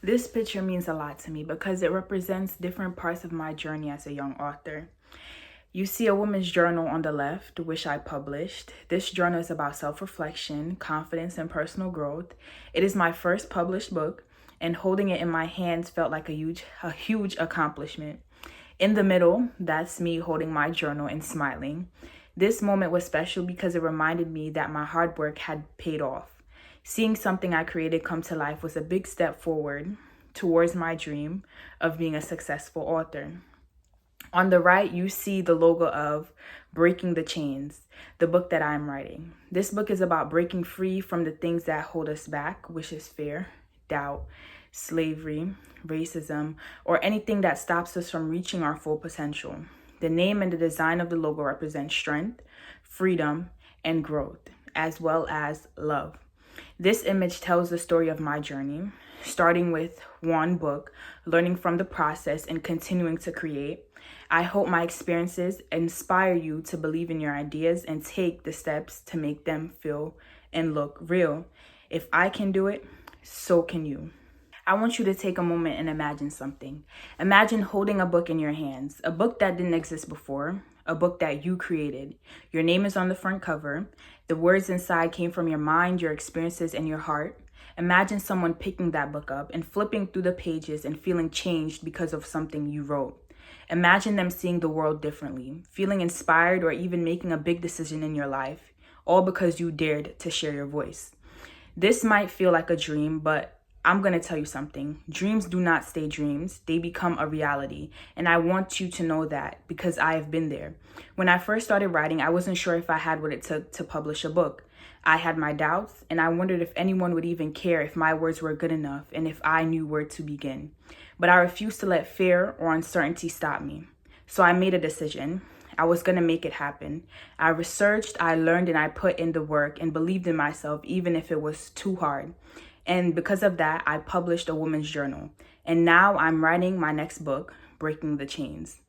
This picture means a lot to me because it represents different parts of my journey as a young author. You see a woman's journal on the left, which I published. This journal is about self-reflection, confidence, and personal growth. It is my first published book, and holding it in my hands felt like a huge accomplishment. In the middle, that's me holding my journal and smiling. This moment was special because it reminded me that my hard work had paid off. Seeing something I created come to life was a big step forward towards my dream of being a successful author. On the right, you see the logo of Breaking the Chains, the book that I'm writing. This book is about breaking free from the things that hold us back, which is fear, doubt, slavery, racism, or anything that stops us from reaching our full potential. The name and the design of the logo represent strength, freedom, and growth, as well as love. This image tells the story of my journey, starting with one book, learning from the process, and continuing to create. I hope my experiences inspire you to believe in your ideas and take the steps to make them feel and look real. If I can do it, so can you. I want you to take a moment and imagine something. Imagine holding a book in your hands, a book that didn't exist before, a book that you created. Your name is on the front cover. The words inside came from your mind, your experiences, and your heart. Imagine someone picking that book up and flipping through the pages and feeling changed because of something you wrote. Imagine them seeing the world differently, feeling inspired, or even making a big decision in your life, all because you dared to share your voice. This might feel like a dream, but I'm going to tell you something. Dreams do not stay dreams. They become a reality. And I want you to know that because I have been there. When I first started writing, I wasn't sure if I had what it took to publish a book. I had my doubts, and I wondered if anyone would even care if my words were good enough and if I knew where to begin. But I refused to let fear or uncertainty stop me. So I made a decision. I was going to make it happen. I researched, I learned, and I put in the work and believed in myself, even if it was too hard. And because of that, I published a woman's journal. And now I'm writing my next book, Breaking the Chains.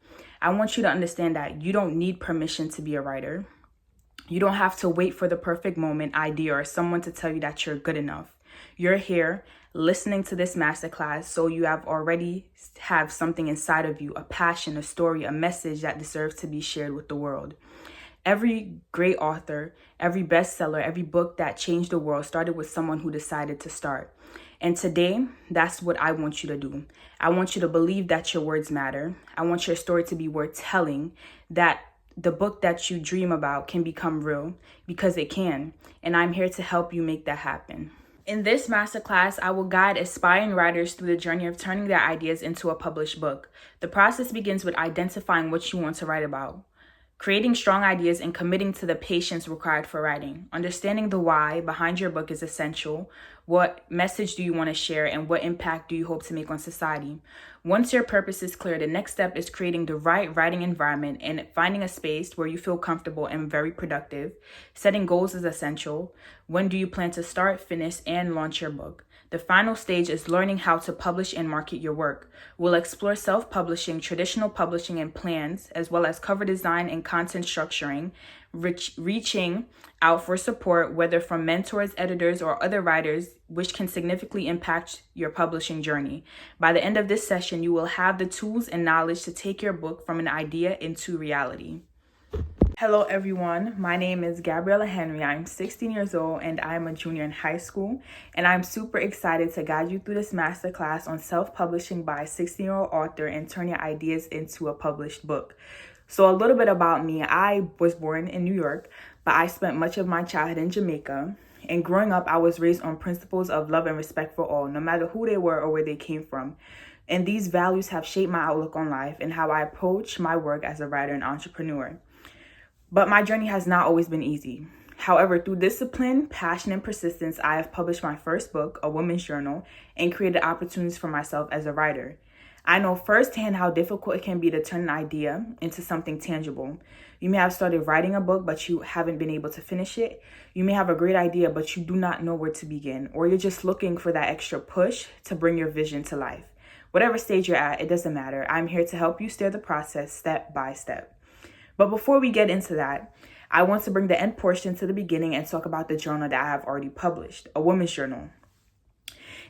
I want you to understand that you don't need permission to be a writer. You don't have to wait for the perfect moment, idea, or someone to tell you that you're good enough. You're here listening to this masterclass, so you already have something inside of you, a passion, a story, a message that deserves to be shared with the world. Every great author, every bestseller, every book that changed the world started with someone who decided to start. And today, that's what I want you to do. I want you to believe that your words matter. I want your story to be worth telling, that the book that you dream about can become real, because it can. And I'm here to help you make that happen. In this masterclass, I will guide aspiring writers through the journey of turning their ideas into a published book. The process begins with identifying what you want to write about, creating strong ideas, and committing to the patience required for writing. Understanding the why behind your book is essential. What message do you want to share, and what impact do you hope to make on society? Once your purpose is clear, the next step is creating the right writing environment and finding a space where you feel comfortable and very productive. Setting goals is essential. When do you plan to start, finish, and launch your book? The final stage is learning how to publish and market your work. We'll explore self-publishing, traditional publishing, and plans, as well as cover design and content structuring, reaching out for support, whether from mentors, editors, or other writers, which can significantly impact your publishing journey. By the end of this session, you will have the tools and knowledge to take your book from an idea into reality. Hello everyone, my name is Gabriella Henry. I'm 16 years old and I'm a junior in high school, and I'm super excited to guide you through this masterclass on self-publishing by a 16-year-old author and turn your ideas into a published book. So a little bit about me. I was born in New York, but I spent much of my childhood in Jamaica. And growing up, I was raised on principles of love and respect for all, no matter who they were or where they came from. And these values have shaped my outlook on life and how I approach my work as a writer and entrepreneur. But my journey has not always been easy. However, through discipline, passion, and persistence, I have published my first book, a woman's journal, and created opportunities for myself as a writer. I know firsthand how difficult it can be to turn an idea into something tangible. You may have started writing a book, but you haven't been able to finish it. You may have a great idea, but you do not know where to begin, or you're just looking for that extra push to bring your vision to life. Whatever stage you're at, it doesn't matter. I'm here to help you steer the process step by step. But before we get into that, I want to bring the end portion to the beginning and talk about the journal that I have already published, a woman's journal.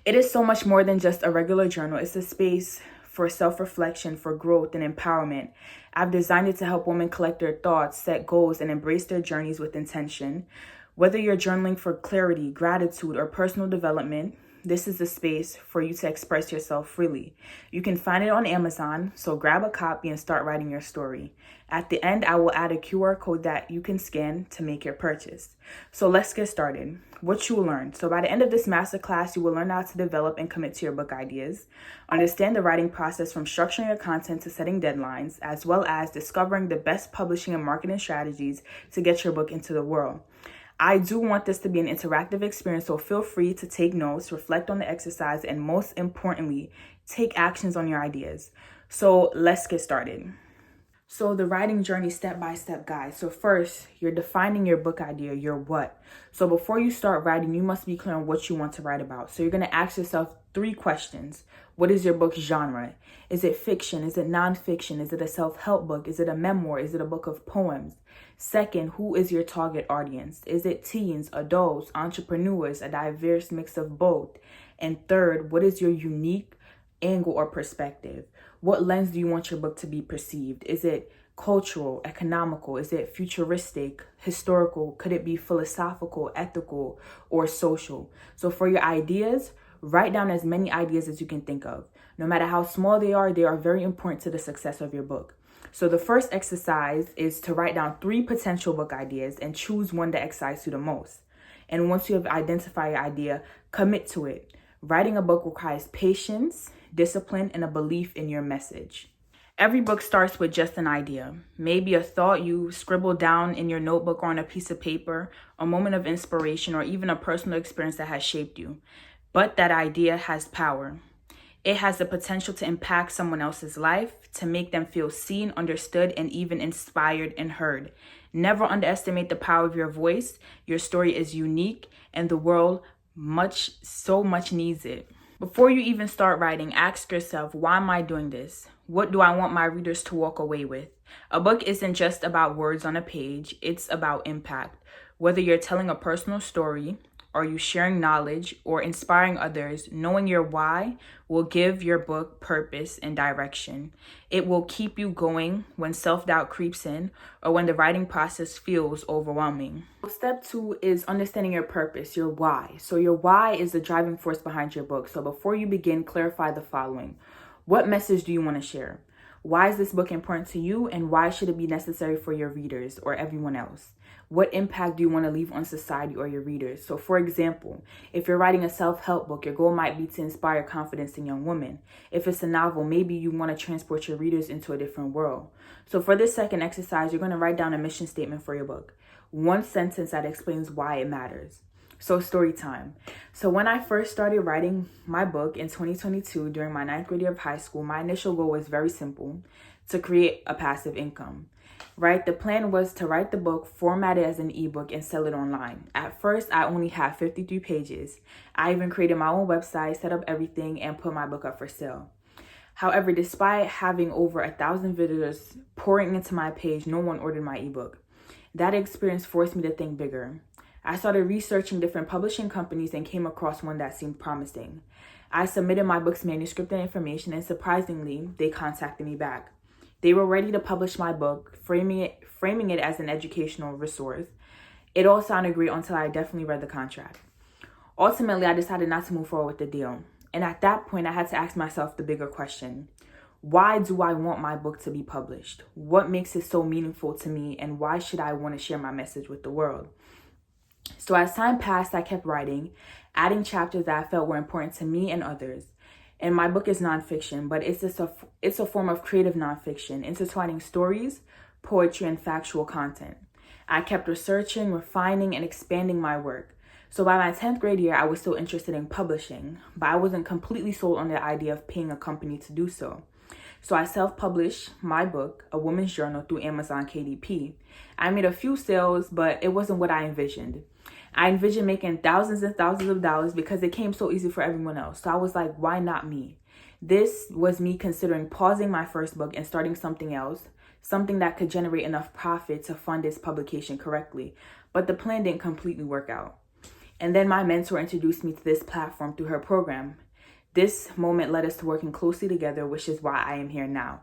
It is so much more than just a regular journal. It's a space for self-reflection, for growth and empowerment. I've designed it to help women collect their thoughts, set goals, and embrace their journeys with intention. Whether you're journaling for clarity, gratitude, or personal development, this is the space for you to express yourself freely. You can find it on Amazon, so grab a copy and start writing your story. At the end, I will add a QR code that you can scan to make your purchase. So let's get started. What you will learn. So by the end of this masterclass, you will learn how to develop and commit to your book ideas, understand the writing process from structuring your content to setting deadlines, as well as discovering the best publishing and marketing strategies to get your book into the world. I do want this to be an interactive experience, so feel free to take notes, reflect on the exercise, and most importantly, take actions on your ideas. So let's get started. So the writing journey step-by-step guide. So first, you're defining your book idea, your what. So before you start writing, you must be clear on what you want to write about. So you're going to ask yourself 3 questions. What is your book's genre? Is it fiction? Is it nonfiction? Is it a self-help book? Is it a memoir? Is it a book of poems? Second, who is your target audience? Is it teens, adults, entrepreneurs, a diverse mix of both? And third, what is your unique angle or perspective? What lens do you want your book to be perceived? Is it cultural, economical? Is it futuristic, historical? Could it be philosophical, ethical, or social? So for your ideas, write down as many ideas as you can think of. No matter how small they are very important to the success of your book. So the first exercise is to write down 3 potential book ideas and choose one that excites you the most. And once you have identified your idea, commit to it. Writing a book requires patience, discipline, and a belief in your message. Every book starts with just an idea. Maybe a thought you scribbled down in your notebook or on a piece of paper, a moment of inspiration, or even a personal experience that has shaped you. But that idea has power. It has the potential to impact someone else's life, to make them feel seen, understood, and even inspired and heard. Never underestimate the power of your voice. Your story is unique, and the world so much needs it. Before you even start writing, ask yourself, why am I doing this? What do I want my readers to walk away with? A book isn't just about words on a page, it's about impact. Whether you're telling a personal story, or you sharing knowledge, or inspiring others, knowing your why will give your book purpose and direction. It will keep you going when self-doubt creeps in or when the writing process feels overwhelming. Step 2 is understanding your purpose, your why. So your why is the driving force behind your book. So before you begin, clarify the following. What message do you want to share? Why is this book important to you, and why should it be necessary for your readers or everyone else? What impact do you want to leave on society or your readers? So for example, if you're writing a self-help book, your goal might be to inspire confidence in young women. If it's a novel, maybe you want to transport your readers into a different world. So for this second exercise, you're going to write down a mission statement for your book. 1 sentence that explains why it matters. So story time. So when I first started writing my book in 2022 during my 9th grade year of high school, my initial goal was very simple: to create a passive income. Right? The plan was to write the book, format it as an ebook, and sell it online. At first, I only had 53 pages. I even created my own website, set up everything, and put my book up for sale. However, despite having over 1,000 visitors pouring into my page, no one ordered my ebook. That experience forced me to think bigger. I started researching different publishing companies and came across one that seemed promising. I submitted my book's manuscript and information, and surprisingly, they contacted me back. They were ready to publish my book, framing it as an educational resource. It all sounded great until I definitely read the contract. Ultimately, I decided not to move forward with the deal. And at that point, I had to ask myself the bigger question. Why do I want my book to be published? What makes it so meaningful to me, and why should I want to share my message with the world? So as time passed, I kept writing, adding chapters that I felt were important to me and others. And my book is nonfiction, but it's a form of creative nonfiction, intertwining stories, poetry, and factual content. I kept researching, refining, and expanding my work. So by my 10th grade year, I was still interested in publishing, but I wasn't completely sold on the idea of paying a company to do so. So I self-published my book, A Woman's Journal, through Amazon KDP. I made a few sales, but it wasn't what I envisioned. I envisioned making thousands and thousands of dollars because it came so easy for everyone else. So I was like, why not me? This was me considering pausing my first book and starting something else, something that could generate enough profit to fund its publication correctly. But the plan didn't completely work out. And then my mentor introduced me to this platform through her program. This moment led us to working closely together, which is why I am here now.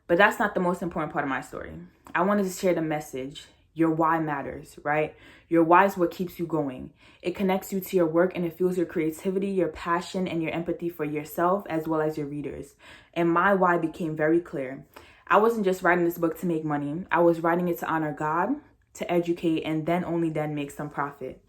But that's not the most important part of my story. I wanted to share the message. Your why matters, right? Your why is what keeps you going. It connects you to your work and it fuels your creativity, your passion, and your empathy for yourself as well as your readers. And my why became very clear. I wasn't just writing this book to make money. I was writing it to honor God, to educate, and then only then make some profit.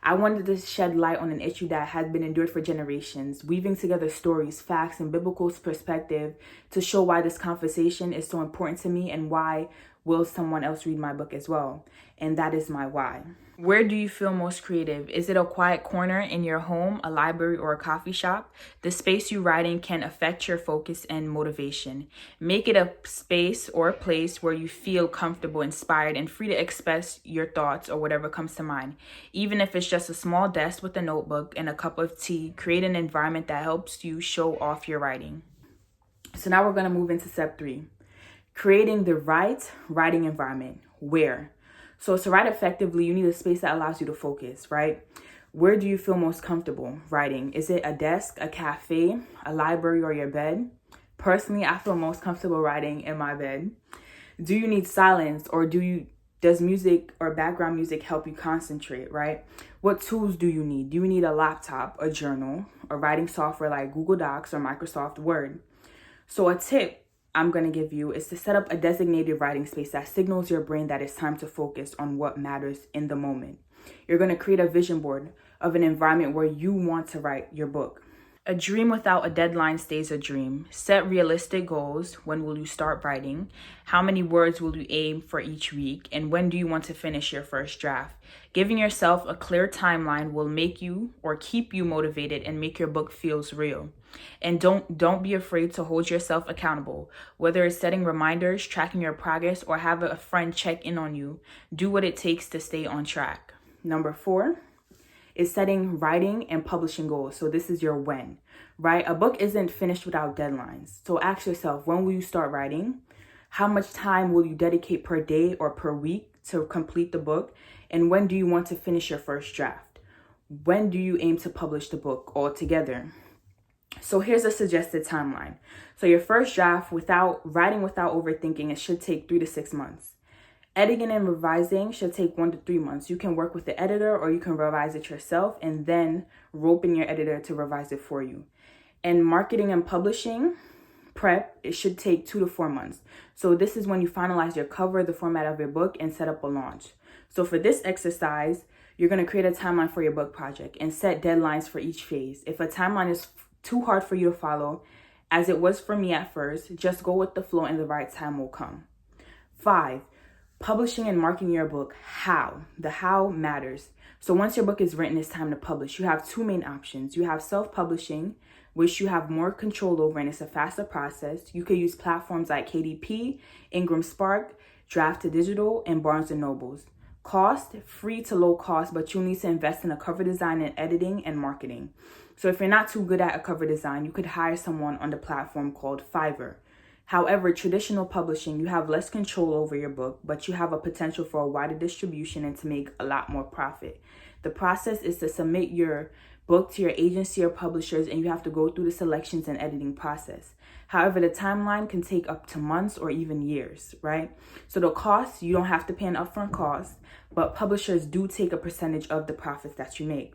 I wanted to shed light on an issue that had been endured for generations, weaving together stories, facts, and biblical perspective to show why this conversation is so important to me and why will someone else read my book as well. And that is my why. Where do you feel most creative? Is it a quiet corner in your home, a library, or a coffee shop? The space you write in can affect your focus and motivation. Make it a space or a place where you feel comfortable, inspired, and free to express your thoughts or whatever comes to mind. Even if it's just a small desk with a notebook and a cup of tea, create an environment that helps you show off your writing. So now we're going to move into step 3. Creating the right writing environment. Where? So to write effectively, you need a space that allows you to focus, right? Where do you feel most comfortable writing? Is it a desk, a cafe, a library, or your bed? Personally, I feel most comfortable writing in my bed. Do you need silence, or does music or background music help you concentrate, right? What tools do you need? Do you need a laptop, a journal, a writing software like Google Docs or Microsoft Word? So a tip I'm going to give you is to set up a designated writing space that signals your brain that it's time to focus on what matters in the moment. You're going to create a vision board of an environment where you want to write your book. A dream without a deadline stays a dream. Set realistic goals. When will you start writing? How many words will you aim for each week? And when do you want to finish your first draft? Giving yourself a clear timeline will make you or keep you motivated and make your book feels real. And don't be afraid to hold yourself accountable. Whether it's setting reminders, tracking your progress, or have a friend check in on you, do what it takes to stay on track. Number 4 is setting writing and publishing goals. So this is your when, right? A book isn't finished without deadlines. So ask yourself, when will you start writing? How much time will you dedicate per day or per week to complete the book? And when do you want to finish your first draft? When do you aim to publish the book altogether? So here's a suggested timeline. So your first draft, writing without overthinking, it should take 3 to 6 months. Editing and revising should take 1 to 3 months. You can work with the editor or you can revise it yourself and then rope in your editor to revise it for you. And marketing and publishing prep, it should take 2 to 4 months. So this is when you finalize your cover, the format of your book, and set up a launch. So for this exercise, you're going to create a timeline for your book project and set deadlines for each phase. If a timeline is too hard for you to follow, as it was for me at first, just go with the flow and the right time will come. 5, publishing and marketing your book. How? The how matters. So once your book is written, it's time to publish. You have 2 main options. You have self-publishing, which you have more control over and it's a faster process. You could use platforms like KDP, Ingram Spark, Draft to Digital, and Barnes & Nobles. Cost, free to low cost, but you'll need to invest in a cover design and editing and marketing. So if you're not too good at a cover design, you could hire someone on the platform called Fiverr. However, traditional publishing, you have less control over your book, but you have a potential for a wider distribution and to make a lot more profit. The process is to submit your book to your agency or publishers, and you have to go through the selections and editing process. However, the timeline can take up to months or even years, right? So the cost, you don't have to pay an upfront cost, but publishers do take a percentage of the profits that you make.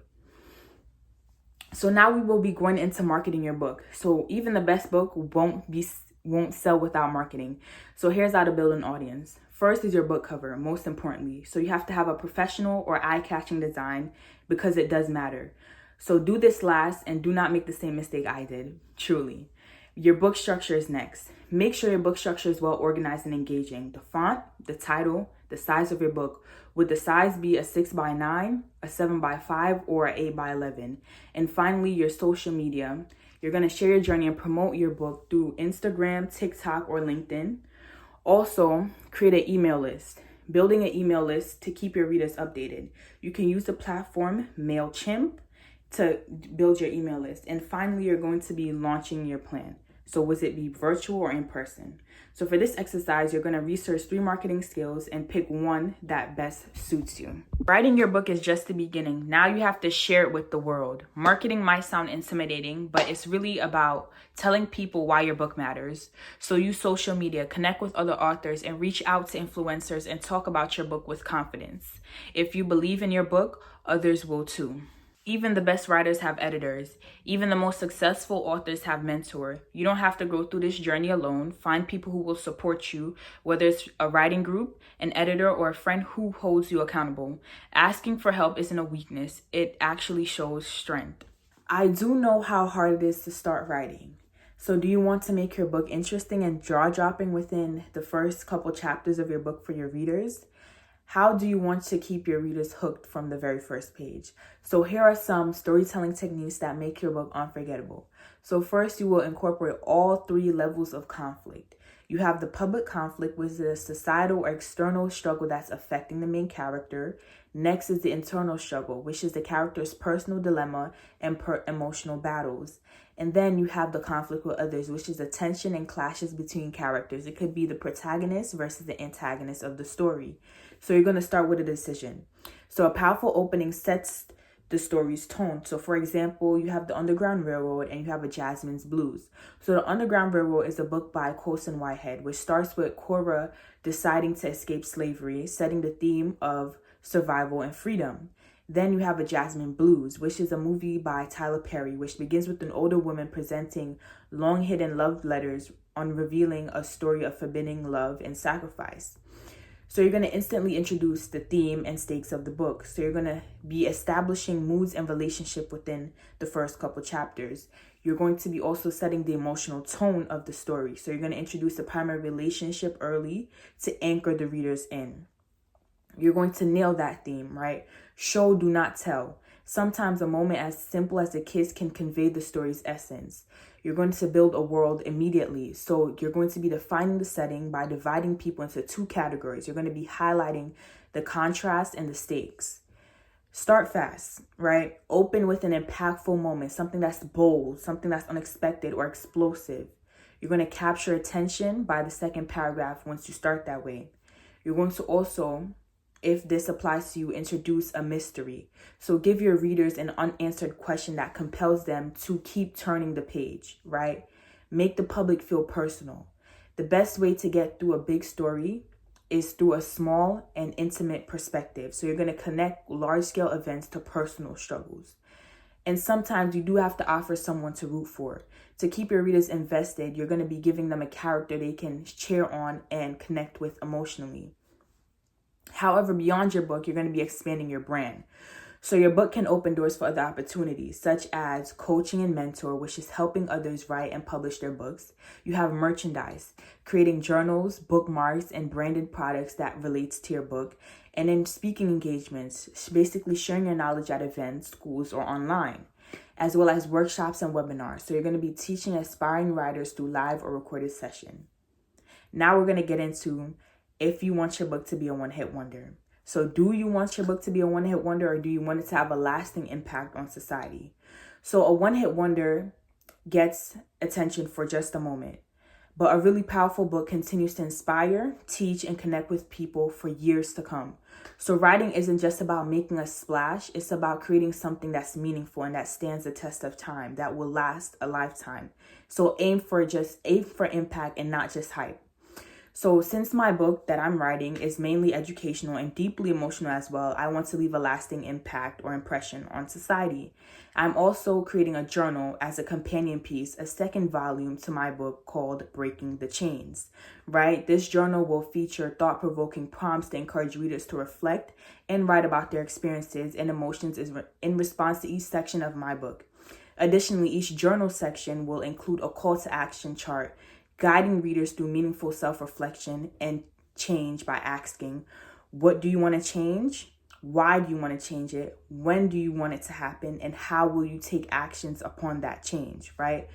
So now we will be going into marketing your book. So even the best book won't sell without marketing. So here's how to build an audience. First is your book cover, most importantly. So you have to have a professional or eye-catching design because it does matter. So do this last and do not make the same mistake I did, truly. Your book structure is next. Make sure your book structure is well organized and engaging. The font, the title, the size of your book. Would the size be a 6x9, a 7x5, or an 8x11? And finally, your social media. You're going to share your journey and promote your book through Instagram, TikTok, or LinkedIn. Also, create an email list. Building an email list to keep your readers updated. You can use the platform MailChimp to build your email list. And finally, you're going to be launching your plan. So was it be virtual or in person? So for this exercise, you're going to research 3 marketing skills and pick one that best suits you. Writing your book is just the beginning. Now you have to share it with the world. Marketing might sound intimidating, but it's really about telling people why your book matters. So use social media, connect with other authors, and reach out to influencers and talk about your book with confidence. If you believe in your book, others will too. Even the best writers have editors. Even the most successful authors have mentors. You don't have to go through this journey alone. Find people who will support you, whether it's a writing group, an editor, or a friend who holds you accountable. Asking for help isn't a weakness. It actually shows strength. I do know how hard it is to start writing. So do you want to make your book interesting and jaw-dropping within the first couple chapters of your book for your readers? How do you want to keep your readers hooked from the very first page? So here are some storytelling techniques that make your book unforgettable. So first, you will incorporate all 3 levels of conflict. You have the public conflict, which is a societal or external struggle that's affecting the main character. Next is the internal struggle, which is the character's personal dilemma and emotional battles. And then you have the conflict with others, which is the tension and clashes between characters. It could be the protagonist versus the antagonist of the story. So you're going to start with a decision. So a powerful opening sets the story's tone. So for example, you have the Underground Railroad and you have a Jasmine's Blues. So the Underground Railroad is a book by Colson Whitehead, which starts with Cora deciding to escape slavery, setting the theme of survival and freedom. Then you have a Jasmine Blues, which is a movie by Tyler Perry, which begins with an older woman presenting long hidden love letters on revealing a story of forbidding love and sacrifice. So you're going to instantly introduce the theme and stakes of the book. So you're going to be establishing moods and relationship within the first couple chapters. You're going to be also setting the emotional tone of the story. So you're going to introduce the primary relationship early to anchor the readers in. You're going to nail that theme, right? Show, do not tell. Sometimes a moment as simple as a kiss can convey the story's essence. You're going to build a world immediately. So you're going to be defining the setting by dividing people into 2 categories. You're going to be highlighting the contrast and the stakes. Start fast, right? Open with an impactful moment, something that's bold, something that's unexpected or explosive. You're going to capture attention by the second paragraph once you start that way. You're going to also, if this applies to you, introduce a mystery. So give your readers an unanswered question that compels them to keep turning the page, right? Make the public feel personal. The best way to get through a big story is through a small and intimate perspective. So you're going to connect large-scale events to personal struggles. And sometimes you do have to offer someone to root for. To keep your readers invested, you're going to be giving them a character they can cheer on and connect with emotionally. However, beyond your book, you're going to be expanding your brand. So your book can open doors for other opportunities, such as coaching and mentor, which is helping others write and publish their books. You have merchandise, creating journals, bookmarks, and branded products that relates to your book. And then speaking engagements, basically sharing your knowledge at events, schools, or online, as well as workshops and webinars. So you're going to be teaching aspiring writers through live or recorded session. Now we're going to get into if you want your book to be a one-hit wonder. So do you want your book to be a one-hit wonder, or do you want it to have a lasting impact on society? So a one-hit wonder gets attention for just a moment, but a really powerful book continues to inspire, teach, and connect with people for years to come. So writing isn't just about making a splash. It's about creating something that's meaningful and that stands the test of time, that will last a lifetime. So aim for impact and not just hype. So since my book that I'm writing is mainly educational and deeply emotional as well, I want to leave a lasting impact or impression on society. I'm also creating a journal as a companion piece, a second volume to my book called Breaking the Chains, right? This journal will feature thought-provoking prompts to encourage readers to reflect and write about their experiences and emotions in response to each section of my book. Additionally, each journal section will include a call to action chart, guiding readers through meaningful self-reflection and change by asking, what do you want to change? Why do you want to change it? When do you want it to happen? And how will you take actions upon that change, right?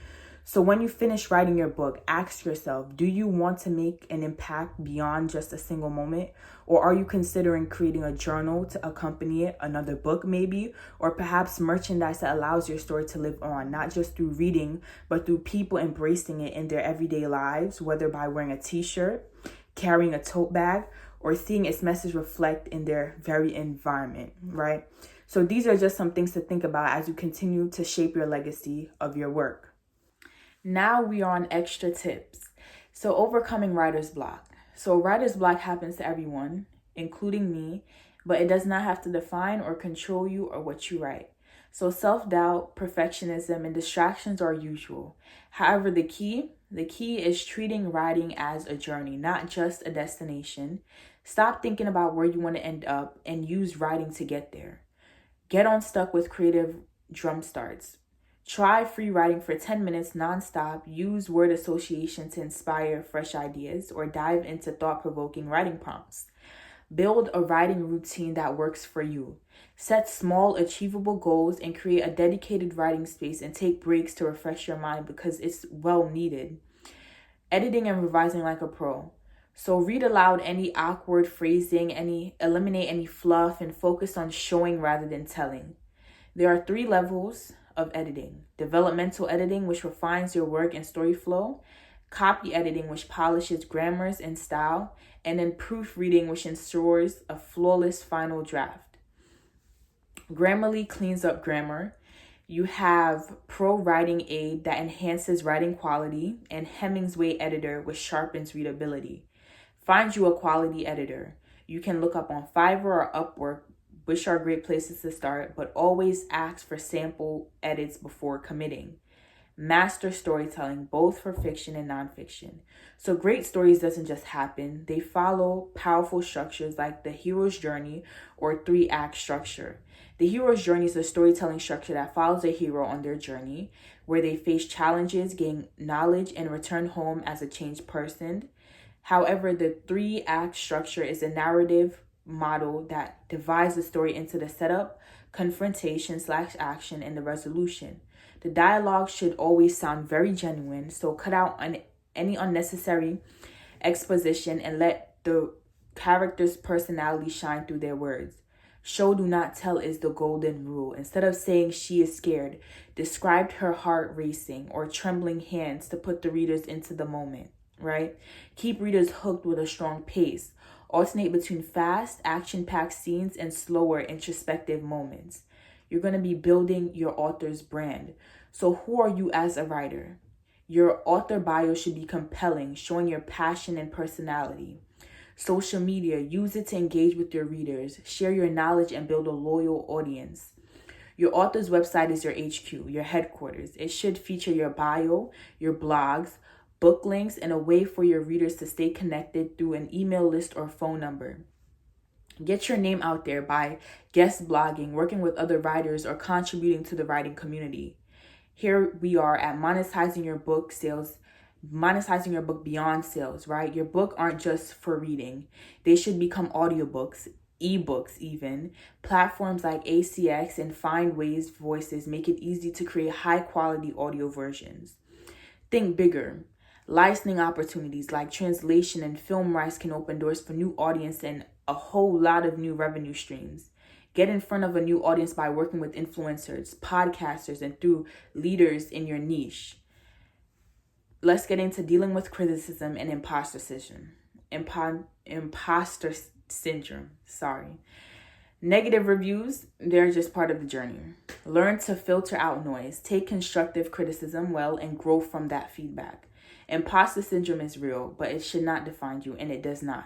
So when you finish writing your book, ask yourself, do you want to make an impact beyond just a single moment? Or are you considering creating a journal to accompany it, another book maybe, or perhaps merchandise that allows your story to live on, not just through reading, but through people embracing it in their everyday lives, whether by wearing a t-shirt, carrying a tote bag, or seeing its message reflect in their very environment, right? So these are just some things to think about as you continue to shape your legacy of your work. Now we are on extra tips. So overcoming writer's block. So writer's block happens to everyone, including me, but it does not have to define or control you or what you write. So self-doubt, perfectionism, and distractions are usual. However, the key is treating writing as a journey, not just a destination. Stop thinking about where you want to end up and use writing to get there. Get unstuck with creative drum starts. Try free writing for 10 minutes nonstop. Use word association to inspire fresh ideas or dive into thought-provoking writing prompts. Build a writing routine that works for you. Set small, achievable goals and create a dedicated writing space and take breaks to refresh your mind because it's well needed. Editing and revising like a pro. So read aloud any awkward phrasing, eliminate any fluff, and focus on showing rather than telling. There are 3 levels of editing: developmental editing, which refines your work and story flow; copy editing, which polishes grammars and style; and then proofreading, which ensures a flawless final draft. Grammarly cleans up grammar. You have Pro Writing Aid that enhances writing quality, and Hemingway Editor, which sharpens readability. Find you a quality editor. You can look up on Fiverr or Upwork, which are great places to start, but always ask for sample edits before committing. Master storytelling, both for fiction and nonfiction. So great stories doesn't just happen. They follow powerful structures like the hero's journey or 3-act structure. The hero's journey is a storytelling structure that follows a hero on their journey, where they face challenges, gain knowledge, and return home as a changed person. However, the 3-act structure is a narrative model that divides the story into the setup, confrontation/action, and the resolution. The dialogue should always sound very genuine, so cut out any unnecessary exposition and let the character's personality shine through their words. Show, do not tell is the golden rule. Instead of saying she is scared, describe her heart racing or trembling hands to put the readers into the moment, right? Keep readers hooked with a strong pace. Alternate between fast, action-packed scenes and slower, introspective moments. You're going to be building your author's brand. So who are you as a writer? Your author bio should be compelling, showing your passion and personality. Social media, use it to engage with your readers, share your knowledge, and build a loyal audience. Your author's website is your HQ, your headquarters. It should feature your bio, your blogs, book links, and a way for your readers to stay connected through an email list or phone number. Get your name out there by guest blogging, working with other writers, or contributing to the writing community. Here we are at monetizing your book beyond sales, right? Your book aren't just for reading. They should become audiobooks, ebooks even. Platforms like ACX and Findways Voices make it easy to create high quality audio versions. Think bigger. Licensing opportunities like translation and film rights can open doors for new audience and a whole lot of new revenue streams. Get in front of a new audience by working with influencers, podcasters, and through leaders in your niche. Let's get into dealing with criticism and imposter syndrome. Negative reviews, they're just part of the journey. Learn to filter out noise. Take constructive criticism well and grow from that feedback. Imposter syndrome is real, but it should not define you, and it does not.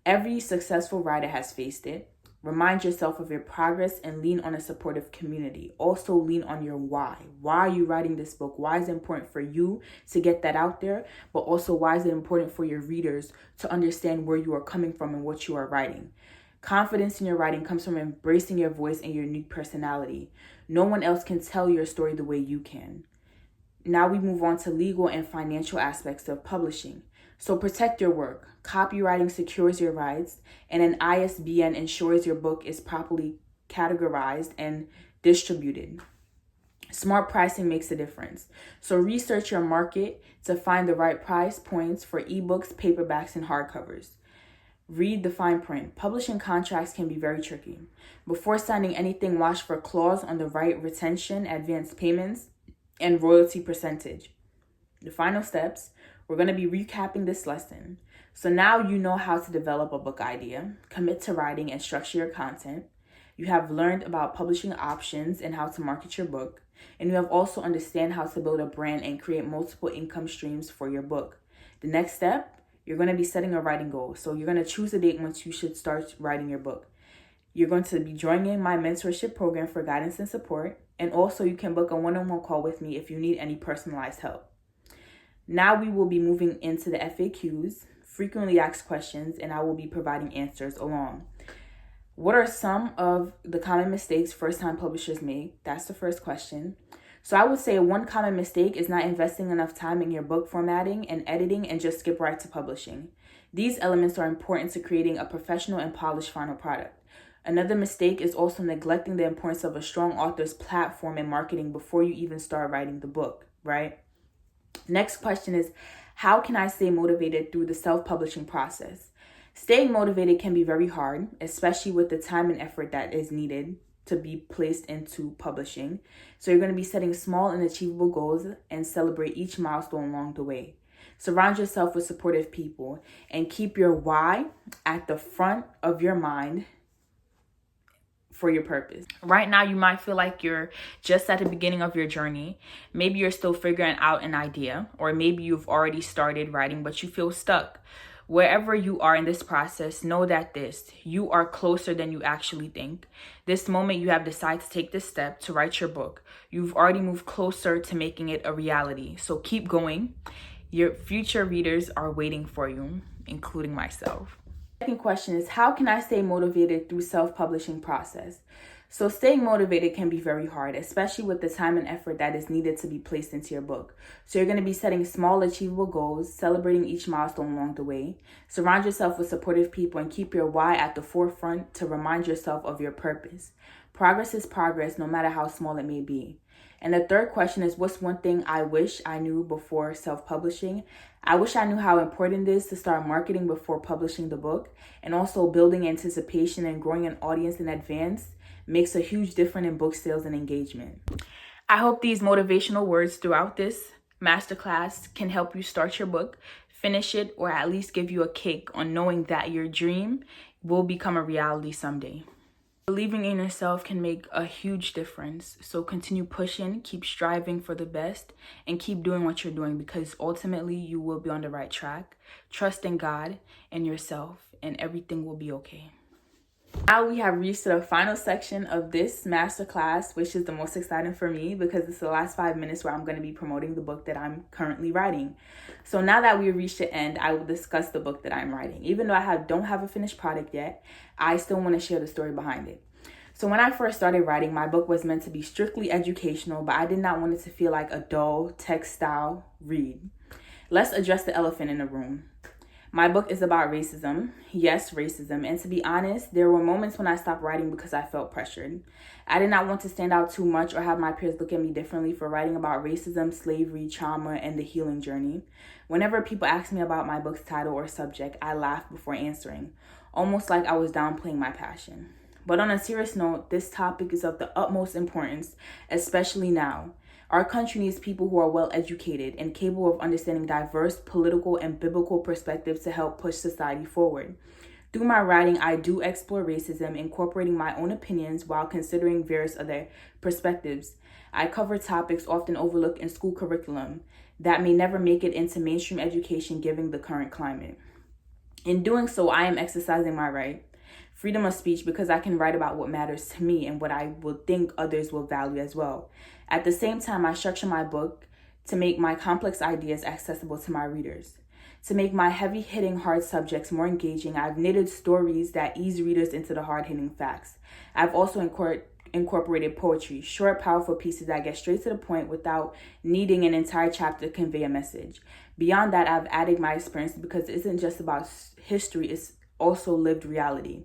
Every successful writer has faced it. Remind yourself of your progress and lean on a supportive community. Also lean on your why. Why are you writing this book? Why is it important for you to get that out there? But also, why is it important for your readers to understand where you are coming from and what you are writing? Confidence in your writing comes from embracing your voice and your unique personality. No one else can tell your story the way you can. Now we move on to legal and financial aspects of publishing. So protect your work. Copywriting secures your rights, and an ISBN ensures your book is properly categorized and distributed. Smart pricing makes a difference. So research your market to find the right price points for ebooks, paperbacks, and hardcovers. Read the fine print. Publishing contracts can be very tricky. Before signing anything, watch for clause on the right retention, advance payments, and royalty percentage. The final steps, we're going to be recapping this lesson. So now you know how to develop a book idea, commit to writing, and structure your content. You have learned about publishing options and how to market your book. And you have also understand how to build a brand and create multiple income streams for your book. The next step, you're going to be setting a writing goal. So you're going to choose a date once you should start writing your book. You're going to be joining my mentorship program for guidance and support. And also you can book a one-on-one call with me if you need any personalized help. Now we will be moving into the FAQs, frequently asked questions, and I will be providing answers along. What are some of the common mistakes first-time publishers make? That's the first question. So I would say one common mistake is not investing enough time in your book formatting and editing and just skip right to publishing. These elements are important to creating a professional and polished final product. Another mistake is also neglecting the importance of a strong author's platform and marketing before you even start writing the book, right? Next question is, how can I stay motivated through the self-publishing process? Staying motivated can be very hard, especially with the time and effort that is needed to be placed into publishing. So you're going to be setting small and achievable goals and celebrate each milestone along the way. Surround yourself with supportive people and keep your why at the front of your mind for your purpose. Right now, you might feel like you're just at the beginning of your journey. Maybe you're still figuring out an idea, or maybe you've already started writing, but you feel stuck. Wherever you are in this process, know that you are closer than you actually think. This moment you have decided to take this step to write your book. You've already moved closer to making it a reality. So keep going. Your future readers are waiting for you, including myself. Second question is, how can I stay motivated through self-publishing process? So staying motivated can be very hard, especially with the time and effort that is needed to be placed into your book. So you're going to be setting small, achievable goals, celebrating each milestone along the way. Surround yourself with supportive people and keep your why at the forefront to remind yourself of your purpose. Progress is progress, no matter how small it may be. And the third question is, what's one thing I wish I knew before self-publishing? I wish I knew how important it is to start marketing before publishing the book, and also building anticipation and growing an audience in advance makes a huge difference in book sales and engagement. I hope these motivational words throughout this masterclass can help you start your book, finish it, or at least give you a kick on knowing that your dream will become a reality someday. Believing in yourself can make a huge difference. So continue pushing, keep striving for the best, and keep doing what you're doing, because ultimately you will be on the right track. Trust in God and yourself, and everything will be okay. Now we have reached the final section of this masterclass, which is the most exciting for me because it's the last 5 minutes where I'm going to be promoting the book that I'm currently writing. So now that we've reached the end, I will discuss the book that I'm writing. Even though I don't have a finished product yet, I still want to share the story behind it. So when I first started writing, my book was meant to be strictly educational, but I did not want it to feel like a dull text-style read. Let's address the elephant in the room. My book is about racism. Yes, racism. And to be honest, there were moments when I stopped writing because I felt pressured. I did not want to stand out too much or have my peers look at me differently for writing about racism, slavery, trauma, and the healing journey. Whenever people ask me about my book's title or subject, I laugh before answering, almost like I was downplaying my passion. But on a serious note, this topic is of the utmost importance, especially now. Our country needs people who are well educated and capable of understanding diverse political and biblical perspectives to help push society forward. Through my writing, I do explore racism, incorporating my own opinions while considering various other perspectives. I cover topics often overlooked in school curriculum that may never make it into mainstream education given the current climate. In doing so, I am exercising my right, freedom of speech, because I can write about what matters to me and what I will think others will value as well. At the same time, I structure my book to make my complex ideas accessible to my readers. To make my heavy-hitting hard subjects more engaging, I've knitted stories that ease readers into the hard-hitting facts. I've also incorporated poetry, short, powerful pieces that get straight to the point without needing an entire chapter to convey a message. Beyond that, I've added my experience because it isn't just about history, it's also lived reality.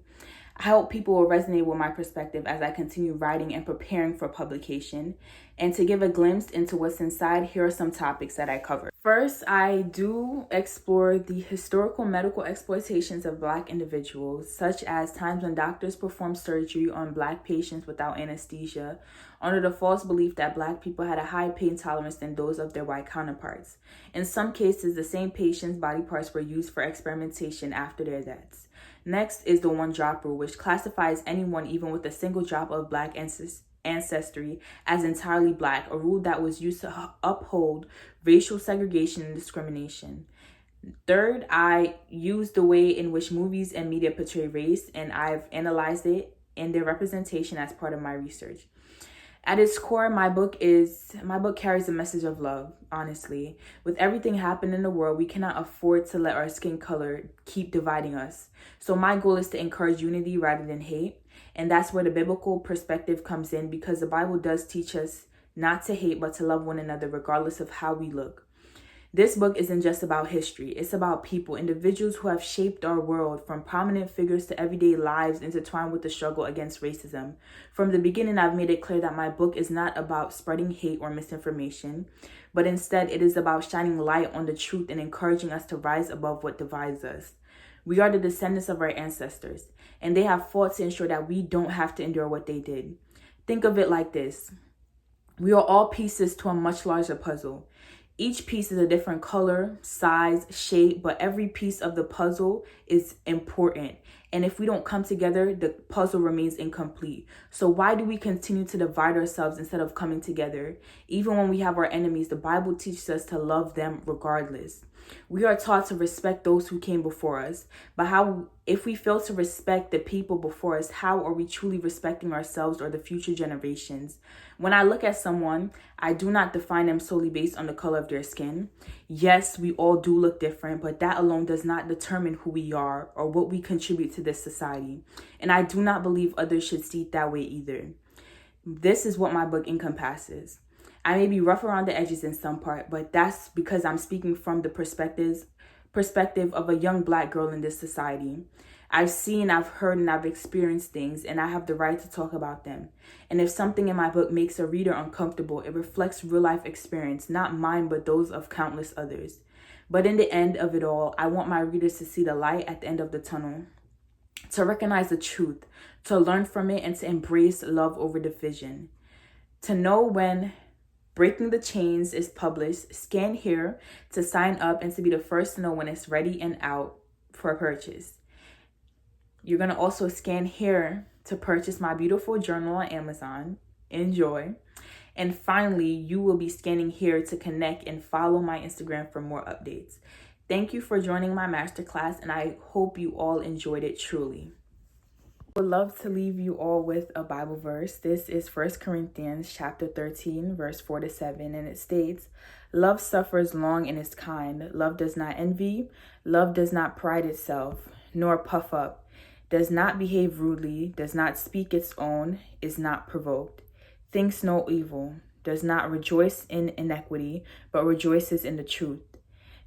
I hope people will resonate with my perspective as I continue writing and preparing for publication. And to give a glimpse into what's inside, here are some topics that I cover. First, I do explore the historical medical exploitations of Black individuals, such as times when doctors performed surgery on Black patients without anesthesia, under the false belief that Black people had a high pain tolerance than those of their white counterparts. In some cases, the same patients' body parts were used for experimentation after their deaths. Next is the one drop rule, which classifies anyone even with a single drop of Black ancestry as entirely Black, a rule that was used to uphold racial segregation and discrimination. Third, I use the way in which movies and media portray race, and I've analyzed it and their representation as part of my research. At its core, my book carries a message of love, honestly. With everything happening in the world, we cannot afford to let our skin color keep dividing us. So my goal is to encourage unity rather than hate. And that's where the biblical perspective comes in, because the Bible does teach us not to hate, but to love one another regardless of how we look. This book isn't just about history. It's about people, individuals who have shaped our world, from prominent figures to everyday lives intertwined with the struggle against racism. From the beginning, I've made it clear that my book is not about spreading hate or misinformation, but instead it is about shining light on the truth and encouraging us to rise above what divides us. We are the descendants of our ancestors, and they have fought to ensure that we don't have to endure what they did. Think of it like this. We are all pieces to a much larger puzzle. Each piece is a different color, size, shape, but every piece of the puzzle is important. And if we don't come together, the puzzle remains incomplete. So why do we continue to divide ourselves instead of coming together? Even when we have our enemies, the Bible teaches us to love them regardless. We are taught to respect those who came before us. But if we fail to respect the people before us, how are we truly respecting ourselves or the future generations? When I look at someone, I do not define them solely based on the color of their skin. Yes, we all do look different, but that alone does not determine who we are or what we contribute to this society. And I do not believe others should see it that way either. This is what my book encompasses. I may be rough around the edges in some part, but that's because I'm speaking from the perspective of a young Black girl in this society. I've seen, I've heard, and I've experienced things, and I have the right to talk about them. And if something in my book makes a reader uncomfortable, it reflects real life experience, not mine, but those of countless others. But in the end of it all, I want my readers to see the light at the end of the tunnel, to recognize the truth, to learn from it, and to embrace love over division. To know when Breaking the Chains is published, scan here to sign up and to be the first to know when it's ready and out for purchase. You're going to also scan here to purchase my beautiful journal on Amazon. Enjoy. And finally, you will be scanning here to connect and follow my Instagram for more updates. Thank you for joining my masterclass, and I hope you all enjoyed it truly. I would love to leave you all with a Bible verse. This is 1 Corinthians chapter 13, verse 4-7, and it states, "Love suffers long and is kind. Love does not envy. Love does not pride itself, nor puff up, does not behave rudely, does not speak its own, is not provoked, thinks no evil, does not rejoice in iniquity, but rejoices in the truth.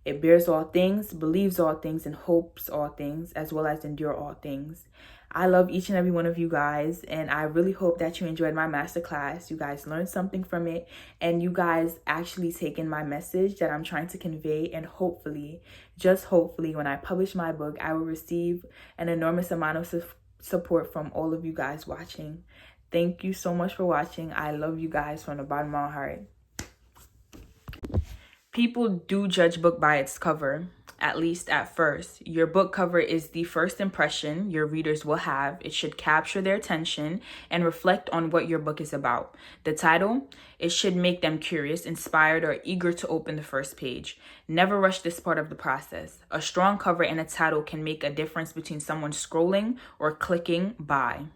It bears all things, believes all things, and hopes all things, as well as endure all things." I love each and every one of you guys, and I really hope that you enjoyed my masterclass. You guys learned something from it, and you guys actually taken my message that I'm trying to convey, and hopefully, just hopefully, when I publish my book, I will receive an enormous amount of support from all of you guys watching. Thank you so much for watching. I love you guys from the bottom of my heart. People do judge book by its cover, at least at first. Your book cover is the first impression your readers will have. It should capture their attention and reflect on what your book is about. The title, it should make them curious, inspired, or eager to open the first page. Never rush this part of the process. A strong cover and a title can make a difference between someone scrolling or clicking buy.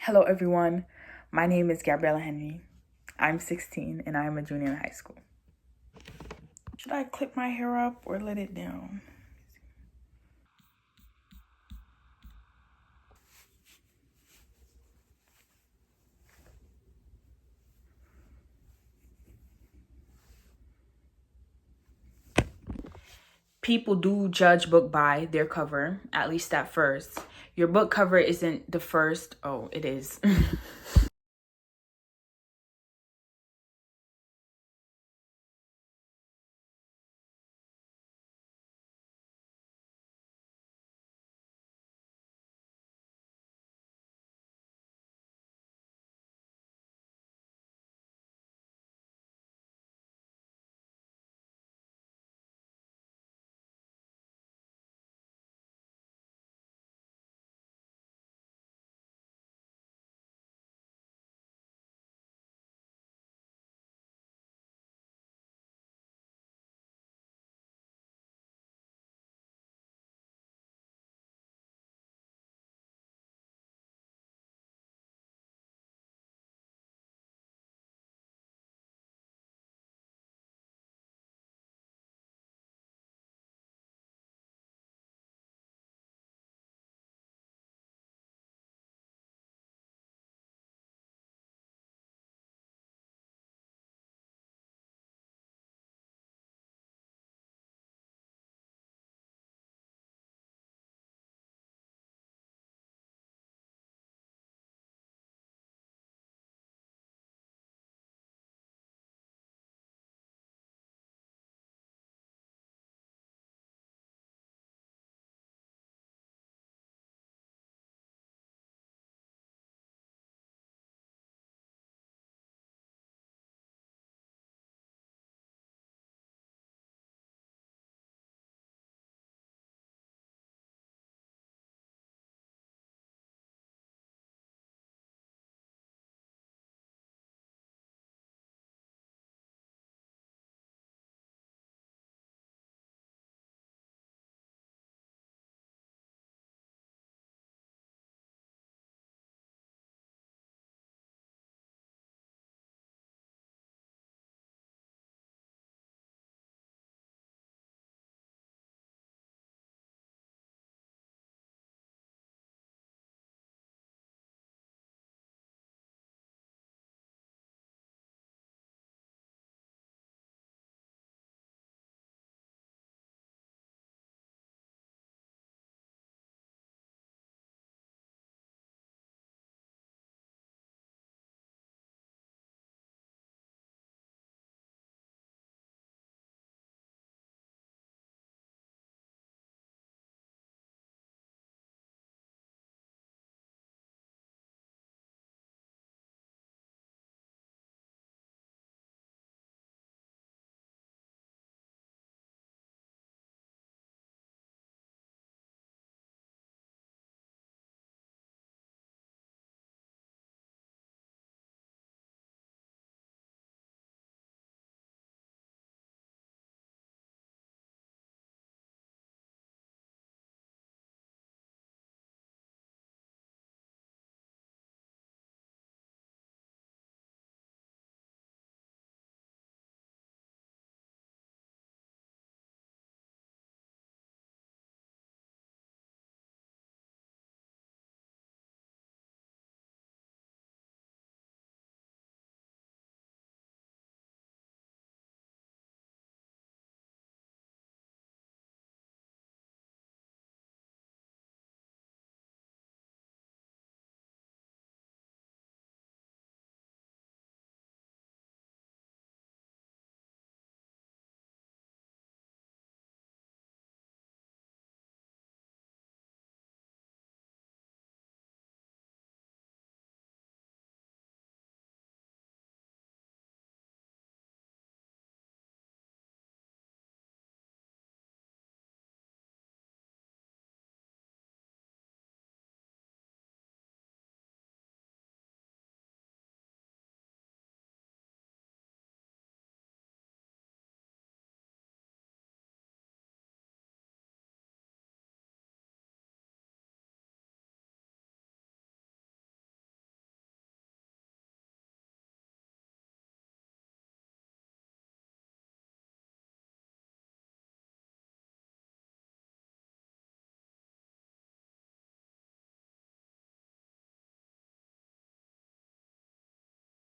Hello, everyone. My name is Gabriella Henry. I'm 16 and I am a junior in high school. Should I clip my hair up or let it down? People do judge book by their cover, at least at first. Your book cover isn't the first. Oh, it is.